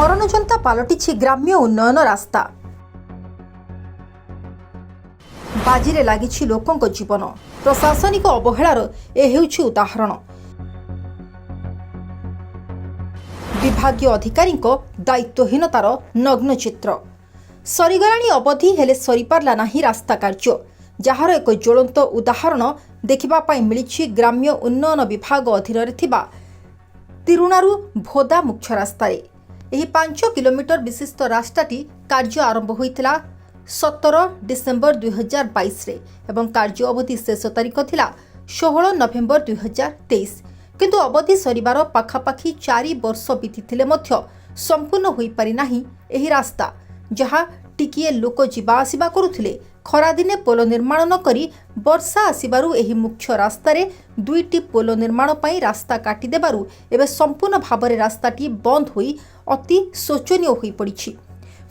ମରଣଜନ୍ତା ପାଲଟିଛି ଗ୍ରାମ୍ୟ ଉନ୍ନୟନ ରାସ୍ତା। ବାଜିରେ ଲାଗିଛି ଲୋକଙ୍କ ଜୀବନ। ପ୍ରଶାସନିକ ଅବହେଳାର ଏ ହେଉଛି ଉଦାହରଣ। ବିଭାଗୀୟ ଅଧିକାରୀଙ୍କ ଦାୟିତ୍ୱହୀନତାର ନଗ୍ନ ଚିତ୍ର। ସରିଗଲାଣି ଅବଧି ହେଲେ ସରିପାରିଲା ନାହିଁ ରାସ୍ତା କାର୍ଯ୍ୟ, ଯାହାର ଏକ ଜ୍ୱଳନ୍ତ ଉଦାହରଣ ଦେଖିବା ପାଇଁ ମିଳିଛି ଗ୍ରାମ୍ୟ ଉନ୍ନୟନ ବିଭାଗ ଅଧୀନରେ ଥିବା ତିରୁଣାରୁ ଭୋଦା ମୁଖ୍ୟ ରାସ୍ତାରେ। ଏହି 5 କିଲୋମିଟର ବିଶିଷ୍ଟ ରାସ୍ତାଟି କାର୍ଯ୍ୟ ଆରମ୍ଭ ହୋଇଥିଲା 17 ଡିସେମ୍ବର 2022 ଏବଂ କାର୍ଯ୍ୟ ଅବଧି ଶେଷ ତାରିଖ ଥିଲା 16 ନଭେମ୍ବର 2023। କିନ୍ତୁ ଅବଧି ସରିବାର ପାଖାପାଖି 4 ବର୍ଷ ବିତିଥିଲେ ମଧ୍ୟ ସମ୍ପୂର୍ଣ୍ଣ ହୋଇପାରି ନାହିଁ ଏହି ରାସ୍ତା, ଯାହା ଟିକିଏ ଲୋକ ଯିବା ଆସିବା କରୁଥିଲେ। ଖରାଦିନେ ପୋଲ ନିର୍ମାଣ ନ କରି ବର୍ଷା ଆସିବାରୁ ଏହି ମୁଖ୍ୟ ରାସ୍ତାରେ 2ଟି ପୋଲ ନିର୍ମାଣ ପାଇଁ ରାସ୍ତା କାଟିଦେବାରୁ ଏବେ ସମ୍ପୂର୍ଣ୍ଣ ଭାବରେ ରାସ୍ତାଟି ବନ୍ଦ ହୋଇ ଅତି ଶୋଚନୀୟ ହୋଇପଡ଼ିଛି।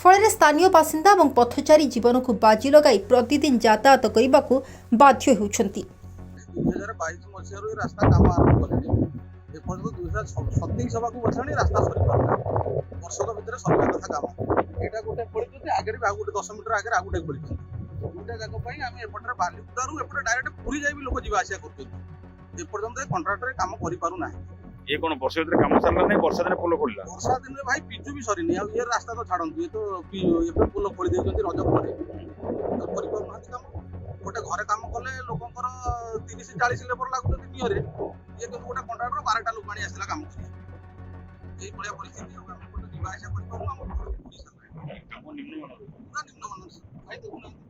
ଫଳରେ ସ୍ଥାନୀୟ ବାସିନ୍ଦା ଏବଂ ପଥଚାରୀ ଜୀବନକୁ ବାଜି ଲଗାଇ ପ୍ରତିଦିନ ଯାତାୟାତ କରିବାକୁ ବାଧ୍ୟ ହେଉଛନ୍ତି। 2022 ମସିହାରୁ ଏ ରାସ୍ତା କାମ ଆରମ୍ଭ କଲେଣି। ଏପର୍ଯ୍ୟନ୍ତ 2027 ହେବାକୁ ବସିଲାଣି, ରାସ୍ତା ସରିପାରୁନି। ବର୍ଷକ ଭିତରେ ସରିବା କଥା କାମ। ଏଇଟା ଗୋଟେ ଖୋଳିଛନ୍ତି, ଆଗରେ ବି ଆଉ ଗୋଟେ 10 ମିଟର ଆଗରେ ଆଉ ଗୋଟେ ଖୋଳିଛନ୍ତି। ଦୁଇଟା ଯାକ ପାଇଁ ଆମେ ଏପଟରେ ବାଲିକୁଦାରୁ ଏପଟେ ଡାଇରେକ୍ଟ ପୁରୀ ଯାଇ ବି ଲୋକ ଯିବା ଆସିବା କରୁଛନ୍ତି। ଏପର୍ଯ୍ୟନ୍ତ ଏ କଣ୍ଟ୍ରାକ୍ଟରେ କାମ କରିପାରୁନାହିଁ। ये कौन वर्ष भर काम सरला नहीं, वर्षा दिन पोल खोलला। ବର୍ଷା ଦିନରେ ଭାଇ ପିଚୁ ବି ସରିନି, ଆଉ ଏ ରାସ୍ତା ତ ଛାଡ଼ନ୍ତୁ। ଏ ତ ଏବେ ପୋଲ ଖୋଳି ଦେଇଛନ୍ତି ରଜ ପରେ, କରିପାରୁନାହାନ୍ତି କାମ। ଗୋଟେ ଘରେ କାମ କଲେ ଲୋକଙ୍କର 30-40 ଲେବର ଲାଗୁଛନ୍ତି ନିୟରେ, ଇଏ କିନ୍ତୁ ଗୋଟେ କଣ୍ଟ୍ରାକ୍ଟର 12ଟା ଲୋକ ଆଣି ଆସିଲା କାମ କରିବା। ଏଇଭଳିଆ ପରିସ୍ଥିତି ଯୋଗୁଁ ଆମେ ଏପଟେ ଯିବା ଆସିବା କରିପାରୁନୁ। ଆମର ପୁରୀ ସାରିଲାଣି काम निम्नमानर ପୁରା ନିମ୍ନମାନର। ଭାଇ ଦେଖୁନାହାନ୍ତି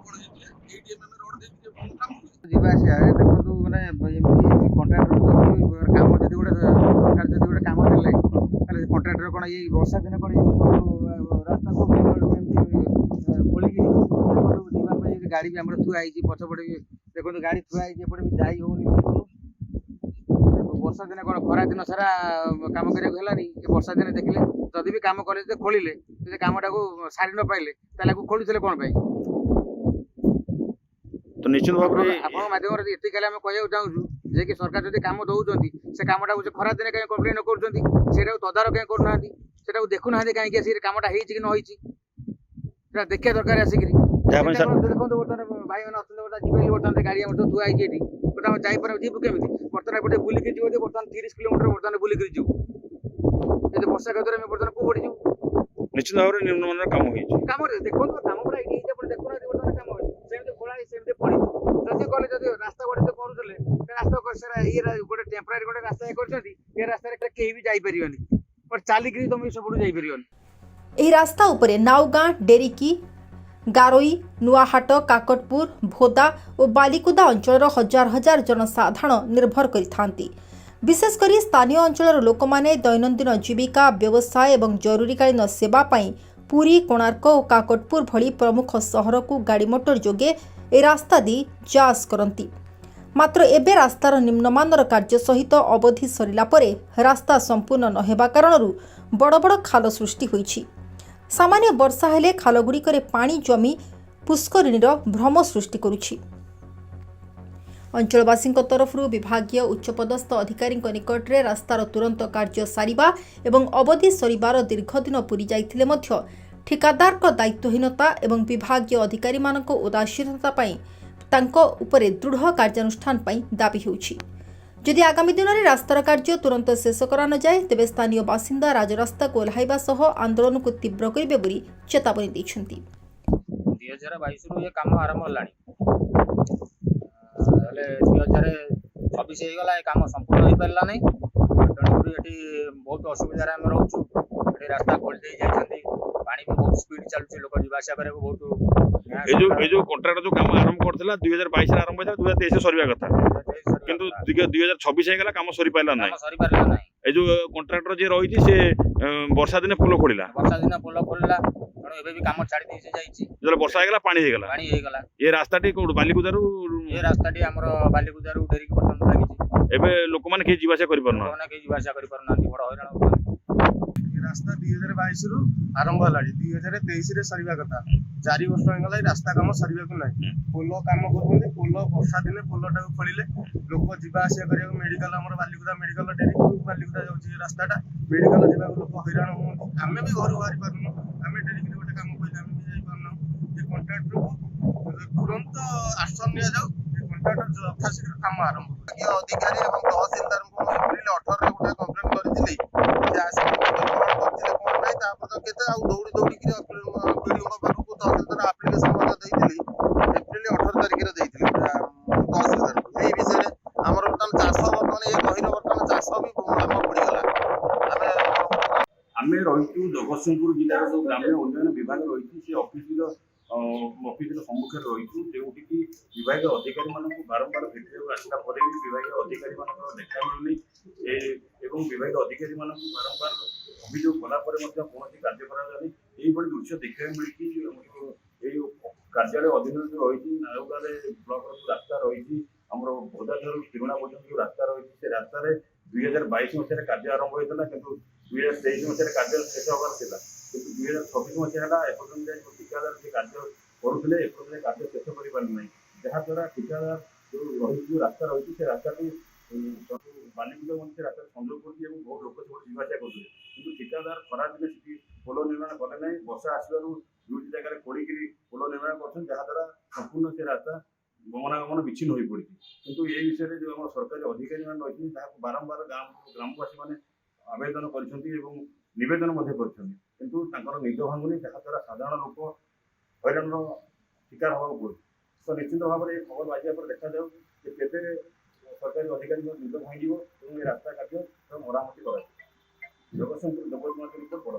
କ'ଣ ହେଇଛି, ADMM ରୋଡ ଦେଇକି କାମ ହଉଛି। ଯିବା ଆସିବା ଦେଖନ୍ତୁ, ମାନେ ଏମିତି କଣ୍ଟ୍ରାକ୍ଟର କାମ ଯଦି ଗୋଟେ ସରକାର ଯଦି ଗୋଟେ କାମ ଦେଲେ, ତାହେଲେ କଣ୍ଟ୍ରାକ୍ଟର କ'ଣ ଏଇ ବର୍ଷା ଦିନେ କ'ଣ ରାସ୍ତାକୁ ଖୋଳିକି ଦେଖନ୍ତୁ ଯିବା ପାଇଁ ଗାଡ଼ି ବି ଆମର ଥୁଆ ହେଇଛି, ପଛପଟେ ବି ଦେଖନ୍ତୁ ଗାଡ଼ି ଥୁଆ ହେଇଛି, ଏପଟେ ବି ଯାଇ ହେଉନି। ବର୍ଷା ଦିନେ କ'ଣ ଖରା ଦିନ ସାରା କାମ କରିବାକୁ ହେଲାନି, ଏ ବର୍ଷା ଦିନେ ଦେଖିଲେ ଯଦି ବି କାମ କଲେ ଯେ ଖୋଳିଲେ, ସେ କାମଟାକୁ ସାରି ନ ପାଇଲେ ତାହେଲେ ଆକୁ ଖୋଳିଥିଲେ କ'ଣ ପାଇଁ? तो निश्चित भाव में ଆପଣଙ୍କ ମାଧ୍ୟମରେ ଏତିକି ହେଲେ ଆମେ କହିବାକୁ ଚାହୁଁଛୁ ଯେ କି ସରକାର ଯଦି କାମ ଦଉଛନ୍ତି, ସେ କାମଟାକୁ ସେ ଖରା ଦିନେ କାହିଁ କମ୍ପ୍ଲେନ୍ କରୁଛନ୍ତି, ସେଇଟାକୁ ତଦାରଖ କାହିଁ କରୁନାହାନ୍ତି, ସେଟାକୁ ଦେଖୁନାହାନ୍ତି କାହିଁକି ଆସିକି କାମଟା ହେଇଛି କି ନ ହେଇଛି, ସେଟା ଦେଖିବା ଦରକାର ଆସିକିରି। ଦେଖନ୍ତୁ ବର୍ତ୍ତମାନ ଭାଇମାନେ ଅଛନ୍ତି, ବର୍ତ୍ତମାନ ଯିବେ, ବର୍ତ୍ତମାନ ଗାଡ଼ି ଆମର ସବୁ ଥୁଆ ହେଇଛି ଏଠି, ବର୍ତ୍ତମାନ ଯାଇପାରିବ, ଯିବୁ କେମିତି? ବର୍ତ୍ତମାନ ଏପଟେ ବୁଲିକି ଯିବ, ବର୍ତ୍ତମାନ 30 କିଲୋମିଟର ବର୍ତ୍ତମାନ ବୁଲିକି ଯିବୁ। ଯଦି ବର୍ଷା କାଦୁଅରେ ଆମେ ବର୍ତ୍ତମାନ କୋଉ ପଟେ ଯିବୁ? निश्चित भाव में निम्नमानर काम होई କାମରେ ଦେଖନ୍ତୁ କାମ ପୁରା ଏଇଠି ହେଇଛି, ଆପଣ ଦେଖୁନାହାନ୍ତି ବର୍ତ୍ତମାନ କାମ ସେମିତି ଖୋଳା ହେଇ ସେମିତି ପଡ଼ିଛି। ଯଦି କଲେ ଯଦି ରାସ୍ତା ଗୋଟେ କରୁଥିଲେ, ରାସ୍ତା ଇଏ ଗୋଟେ ଟେମ୍ପରାରୀ ଗୋଟେ ରାସ୍ତା କରିଛନ୍ତି, ଏ ରାସ୍ତାରେ କେହି ବି ଯାଇପାରିବନି, ଚାଲିକିରି ତମେ ସବୁଠୁ ଯାଇପାରିବନି। ଏହି ରାସ୍ତା ଉପରେ ନାଉଗାଁ, ଡେରିକି, ଗାରୋଇ, ନୂଆହାଟ, କାକଟପୁର, ଭୋଦା ଓ ବାଲିକୁଦା ଅଞ୍ଚଳର ହଜାର ହଜାର ଜନସାଧାରଣ ନିର୍ଭର କରିଥାନ୍ତି। ବିଶେଷ କରି ସ୍ଥାନୀୟ ଅଞ୍ଚଳର ଲୋକମାନେ ଦୈନନ୍ଦିନ ଜୀବିକା, ବ୍ୟବସାୟ ଏବଂ ଜରୁରୀକାଳୀନ ସେବା ପାଇଁ ପୁରୀ, କୋଣାର୍କ ଓ କାକଟପୁର ଭଳି ପ୍ରମୁଖ ସହରକୁ ଗାଡ଼ି ମୋଟର ଯୋଗେ ଏ ରାସ୍ତା ଦେଇ ଯା ଆସ କରନ୍ତି। ମାତ୍ର ଏବେ ରାସ୍ତାର ନିମ୍ନମାନର କାର୍ଯ୍ୟ ସହିତ ଅବଧି ସରିଲା ପରେ ରାସ୍ତା ସମ୍ପୂର୍ଣ୍ଣ ନ ହେବା କାରଣରୁ ବଡ଼ ବଡ଼ ଖାଲ ସୃଷ୍ଟି ହୋଇଛି। ସାମାନ୍ୟ ବର୍ଷା ହେଲେ ଖାଲଗୁଡ଼ିକରେ ପାଣି ଜମି ପୁଷ୍କରିଣୀର ଭ୍ରମ ସୃଷ୍ଟି କରୁଛି। ଅଞ୍ଚଳବାସୀଙ୍କ ତରଫରୁ ବିଭାଗୀୟ ଉଚ୍ଚପଦସ୍ଥ ଅଧିକାରୀଙ୍କ ନିକଟରେ ରାସ୍ତାର ତୁରନ୍ତ କାର୍ଯ୍ୟ ସାରିବା ଏବଂ ଅବଧି ସରିବାର ଦୀର୍ଘଦିନ ପୂରି ଯାଇଥିଲେ ମଧ୍ୟ ଠିକାଦାରଙ୍କ ଦାୟିତ୍ୱହୀନତା ଏବଂ ବିଭାଗୀୟ ଅଧିକାରୀମାନଙ୍କ ଉଦାସୀନତା ପାଇଁ ତାଙ୍କ ଉପରେ ଦୃଢ଼ କାର୍ଯ୍ୟାନୁଷ୍ଠାନ ପାଇଁ ଦାବି ହେଉଛି। ଯଦି ଆଗାମୀ ଦିନରେ ରାସ୍ତାର କାର୍ଯ୍ୟ ତୁରନ୍ତ ଶେଷ କରାନଯାଏ, ତେବେ ସ୍ଥାନୀୟ ବାସିନ୍ଦା ରାଜରାସ୍ତାକୁ ଓହ୍ଲାଇବା ସହ ଆନ୍ଦୋଳନକୁ ତୀବ୍ର କରିବେ ବୋଲି ଚେତାବନୀ ଦେଇଛନ୍ତି। 2022ରୁ ଏ କାମ ଆରମ୍ଭ ହେଲାଣି, ହେଲେ 2026 ହେଇଗଲା, ଏ କାମ ସମ୍ପୂର୍ଣ୍ଣ ହେଇପାରିଲା ନାହିଁ। ତେଣୁକରି ଏଠି ବହୁତ ଅସୁବିଧାରେ ଆମେ ରହୁଛୁ। ଏଠି ରାସ୍ତା ଖୋଳି ଦେଇ ଯାଇଛନ୍ତି, ପାଣି ବି ବହୁତ ସ୍ପିଡ୍ ଚାଲୁଛି, ଲୋକ ଯିବା ଆସିବା କରିବାକୁ ବହୁତ। ए जो कॉन्ट्रैक्ट जो काम आरंभ करथिला 2022 रे आरंभ होइता 2023 सरिबा कथा, किंतु 2026 हे गला काम सरी पाइला नाही। ए जो कॉन्ट्रैक्टर जे रहिछि से वर्षा दिने पोल खोलिला, तेणु एबे भी काम छाड़ी देई जाइछि। जले वर्षा हे गला पानी हे गला ये रास्ताटी कोड बालिकुदारू ये रास्ताटी हमर बालिकुदारू डेरी के पर्यंत लागिछि। एबे लोक माने के जीवासा करि परना, लोक माने के जीवासा करि परनांती, बड़ हैरान होछन। ରାସ୍ତା 2022 ରୁ ଆରମ୍ଭ ହେଲାଣି 2023 ସରିବା କଥା 4 ବର୍ଷ ହେଇଗଲା ଏଇ ରାସ୍ତା କାମ ସରିବାକୁ ନାହିଁ ପୋଲ କାମ କରୁଛନ୍ତି ପୋଲ ବର୍ଷା ଦିନେ ପୋଲଟାକୁ ଖୋଳିଲେ ଲୋକ ଯିବା ଆସିବା କରିବାକୁ ମେଡିକାଲ ଆମର ବାଲିକୁଦା ମେଡିକାଲ ଡେରି ବାଲିକୁଦା ଯାଉଛି ରାସ୍ତାଟା ମେଡିକାଲ ଯିବାକୁ ଲୋକ ହଇରାଣ ହୁଅନ୍ତି ଆମେ ବି ଘରୁ ବାହାରି ପାରୁନୁ ଆମେ ଡେରିକି ଗୋଟେ କାମ କହିଲେ ଆମେ ବି ଯାଇପାରୁନାହୁଁ ଏ କଣ୍ଟ୍ରାକ୍ଟରକୁ ତୁରନ୍ତ ଆକ୍ସନ ନିଆଯାଉ ଏ କଣ୍ଟ୍ରାକ୍ଟର ଯଥାଶୀଘ୍ର କାମ ଆରମ୍ଭ ଅଧିକାରୀ ଏବଂ ତହସିଲଦାରଙ୍କୁ ଏପ୍ରିଲ 18ରେ ଗୋଟେ କମ୍ପ୍ଲେନ କରିଥିଲି ସେ ଆସିକି କରିଥିଲେ କଣ ନାହିଁ ତାପରେ ତ କେତେ ଆଉ ଦୌଡ଼ିକିରି ବିଡିଓଙ୍କ ପାଖକୁ ତହସିଲଦାର ଆପ୍ଲିକେସନ ମଧ୍ୟ ଦେଇଥିଲି ଏପ୍ରିଲ 18 ତାରିଖରେ ଦେଇଥିଲି ତହସିଲଦାରକୁ ଏଇ ବିଷୟରେ ଆମର ବର୍ତ୍ତମାନ ଚାଷ ବର୍ତ୍ତମାନ ଏ ନଈର ବର୍ତ୍ତମାନ ଚାଷ ବି ଆମର ପଡ଼ିଗଲା ଆମେ ରହିଛୁ ଜଗତସିଂହପୁର ଜିଲ୍ଲାର ଯେଉଁ ଗ୍ରାମ୍ୟ ଉନ୍ନୟନ ବିଭାଗ ରହିଛି ସେ ଅଫିସର ସମ୍ମୁଖରେ ରହିଛୁ ଯେଉଁଠିକି ବିଭାଗୀୟ ଅଧିକାରୀମାନଙ୍କୁ ବାରମ୍ବାର ଭେଟିବାକୁ ଆସିଲା ପରେ ବି ବିଭାଗୀୟ ଅଧିକାରୀମାନଙ୍କର ଦେଖା ମିଳୁନି ଏବଂ ବିଭାଗୀୟ ଅଧିକାରୀମାନଙ୍କୁ ବାରମ୍ବାର ଅଭିଯୋଗ କଲା ପରେ ମଧ୍ୟ କୌଣସି କାର୍ଯ୍ୟ କରାଯାଉନି ଏଇଭଳି ଦୃଶ୍ୟ ଦେଖିବାକୁ ମିଳିଛି ଏଇ କାର୍ଯ୍ୟାଳୟ ଅଧୀନରେ ଯେଉଁ ରହିଛି ନାୟଗାଁରେ ବ୍ଲକର ଯେଉଁ ରାସ୍ତା ରହିଛି ଆମର ଭୋଦାଠାରୁ କିରୁଣା ପର୍ଯ୍ୟନ୍ତ ଯେଉଁ ରାସ୍ତା ରହିଛି ସେ ରାସ୍ତାରେ 2022 ମସିହାରେ କାର୍ଯ୍ୟ ଆରମ୍ଭ ହୋଇଥିଲା କିନ୍ତୁ 2023 ମସିହାରେ କାର୍ଯ୍ୟ ଶେଷ ହେବାର ଥିଲା କିନ୍ତୁ 2026 ମସିହା ହେଲା ଏପର୍ଯ୍ୟନ୍ତ ଯେଉଁ ଠିକାଦାର ସେ କାର୍ଯ୍ୟ କରୁଥିଲେ ଏପର୍ଯ୍ୟନ୍ତ କାର୍ଯ୍ୟ ଶେଷ କରିପାରୁ ନାହିଁ ଯାହାଦ୍ୱାରା ଠିକାଦାର ଯେଉଁ ରହିଛି ଯେଉଁ ରାସ୍ତା ରହିଛି ସେ ରାସ୍ତାଟି ବାଲିକୁଦା ମଧ୍ୟ ସେ ରାସ୍ତାରେ ସଂଯୋଗ କରୁଛି ଏବଂ ବହୁତ ଲୋକ ସେପଟେ ଯିବା ଆସିବା କରୁଥିଲେ କିନ୍ତୁ ଠିକାଦାର ଖରାଦିନେ ସେଠି ପୋଲ ନିର୍ମାଣ କଲେ ନାହିଁ ବର୍ଷା ଆସିବାରୁ ଦୁଇଟି ଜାଗାରେ ପୋଡ଼ିକିରି ପୋଲ ନିର୍ମାଣ କରୁଛନ୍ତି ଯାହାଦ୍ୱାରା ସମ୍ପୂର୍ଣ୍ଣ ସେ ରାସ୍ତା ଗମନାଗମନ ବିଚ୍ଛିନ୍ନ ହୋଇପଡ଼ିଛି କିନ୍ତୁ ଏ ବିଷୟରେ ଯେଉଁ ଆମର ସରକାରୀ ଅଧିକାରୀମାନେ ରହିଛନ୍ତି ତାହାକୁ ବାରମ୍ବାର ଗ୍ରାମବାସୀମାନେ ଆବେଦନ କରିଛନ୍ତି ଏବଂ ନିବେଦନ ମଧ୍ୟ କରିଛନ୍ତି କିନ୍ତୁ ତାଙ୍କର ନିଦ ଭାଙ୍ଗୁନି ଯାହାଦ୍ୱାରା ସାଧାରଣ ଲୋକ ହଇରାଣର ଶିକାର ହେବାକୁ ପଡ଼ୁଛି ତ ନିଶ୍ଚିତ ଭାବରେ ଏ ଖବର ବାଜିବା ପରେ ଦେଖାଯାଉ ଯେ କେବେ ସରକାରୀ ଅଧିକାରୀଙ୍କ ନିଦ ଭାଙ୍ଗିବ ଏବଂ ଏ ରାସ୍ତା କାର୍ଯ୍ୟ ମରାମତି କରାଯିବ। ଜଗତସିଂହପୁର ରିପୋର୍ଟ ବଡ଼